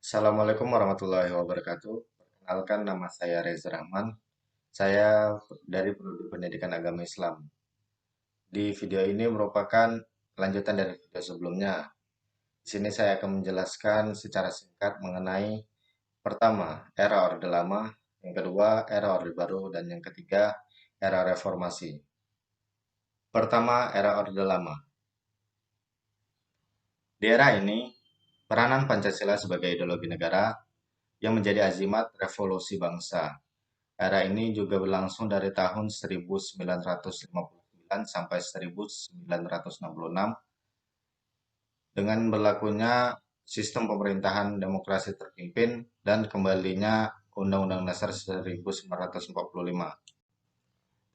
Assalamualaikum warahmatullahi wabarakatuh. Perkenalkan, nama saya Reza Rahman. Saya dari Prodi Pendidikan Agama Islam. Di video ini merupakan lanjutan dari video sebelumnya. Di sini saya akan menjelaskan secara singkat mengenai pertama, era Orde Lama, yang kedua, era Orde Baru, dan yang ketiga, era Reformasi. Pertama, era Orde Lama. Di era ini, peranan Pancasila sebagai ideologi negara yang menjadi azimat revolusi bangsa. Era ini juga berlangsung dari tahun 1959 sampai 1966 dengan berlakunya sistem pemerintahan demokrasi terpimpin dan kembalinya Undang-Undang Dasar 1945.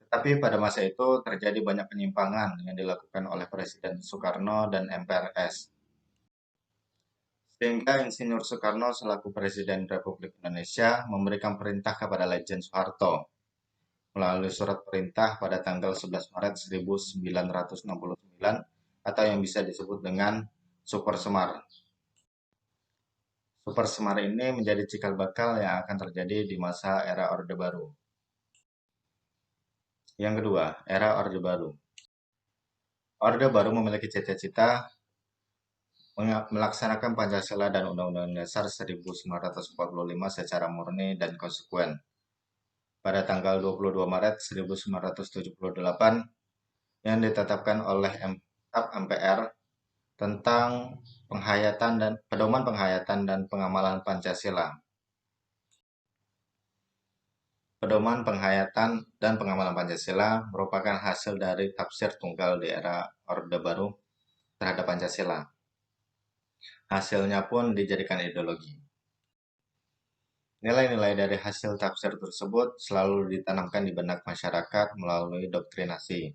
Tetapi pada masa itu terjadi banyak penyimpangan yang dilakukan oleh Presiden Soekarno dan MPRS. Sehingga Insinyur Soekarno selaku Presiden Republik Indonesia memberikan perintah kepada Lejen Soeharto melalui surat perintah pada tanggal 11 Maret 1969 atau yang bisa disebut dengan Super Semar. Super Semar ini menjadi cikal bakal yang akan terjadi di masa era Orde Baru. Yang kedua, era Orde Baru. Orde Baru memiliki cita-cita melaksanakan Pancasila dan Undang-Undang Dasar 1945 secara murni dan konsekuen. Pada tanggal 22 Maret 1978 yang ditetapkan oleh MPR tentang pedoman penghayatan dan pengamalan Pancasila. Pedoman penghayatan dan pengamalan Pancasila merupakan hasil dari tafsir tunggal di era Orde Baru terhadap Pancasila. Hasilnya pun dijadikan ideologi. Nilai-nilai dari hasil tafsir tersebut selalu ditanamkan di benak masyarakat melalui doktrinasi.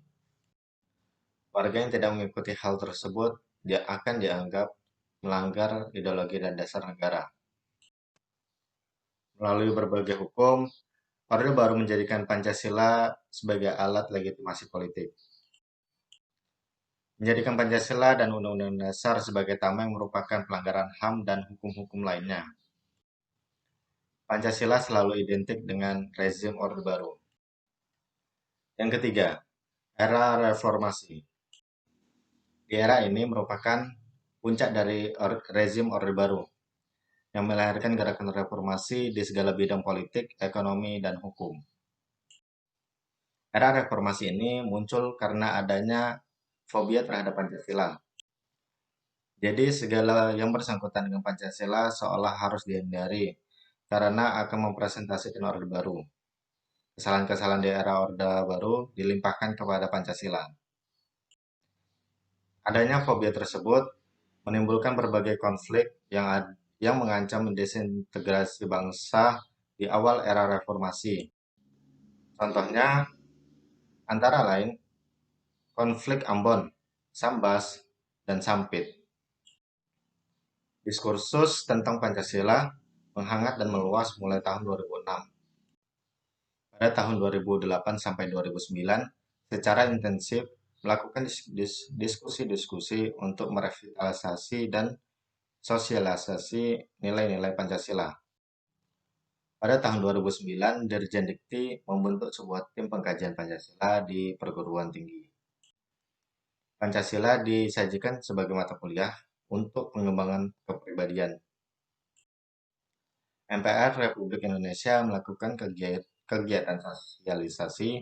Warga yang tidak mengikuti hal tersebut dia akan dianggap melanggar ideologi dan dasar negara. Melalui berbagai hukum, Orde Baru menjadikan Pancasila sebagai alat legitimasi politik. Menjadikan Pancasila dan Undang-Undang Dasar sebagai tameng merupakan pelanggaran HAM dan hukum-hukum lainnya. Pancasila selalu identik dengan rezim Orde Baru. Yang ketiga, era reformasi. Di era ini merupakan puncak dari rezim Orde Baru yang melahirkan gerakan reformasi di segala bidang politik, ekonomi, dan hukum. Era reformasi ini muncul karena adanya fobia terhadap Pancasila. Jadi segala yang bersangkutan dengan Pancasila seolah harus dihindari karena akan mempresentasikan Orde Baru. Kesalahan-kesalahan di era Orde Baru dilimpahkan kepada Pancasila. Adanya fobia tersebut menimbulkan berbagai konflik yang mengancam desintegrasi bangsa di awal era reformasi. Contohnya antara lain konflik Ambon, Sambas, dan Sampit. Diskursus tentang Pancasila menghangat dan meluas mulai tahun 2006. Pada tahun 2008 sampai 2009, secara intensif melakukan diskusi-diskusi untuk merevitalisasi dan sosialisasi nilai-nilai Pancasila. Pada tahun 2009, Dirjen Dikti membentuk sebuah tim pengkajian Pancasila di perguruan tinggi. Pancasila disajikan sebagai mata kuliah untuk pengembangan kepribadian. MPR Republik Indonesia melakukan kegiatan sosialisasi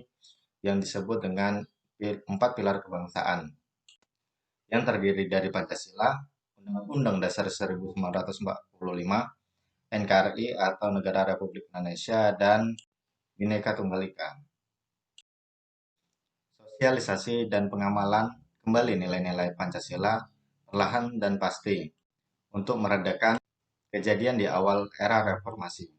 yang disebut dengan 4 pilar kebangsaan yang terdiri dari Pancasila, Undang-Undang Dasar 1945, NKRI atau Negara Republik Indonesia, dan Bhinneka Tunggal Ika. Sosialisasi dan pengamalan kembali nilai-nilai Pancasila perlahan dan pasti untuk meredakan kejadian di awal era reformasi.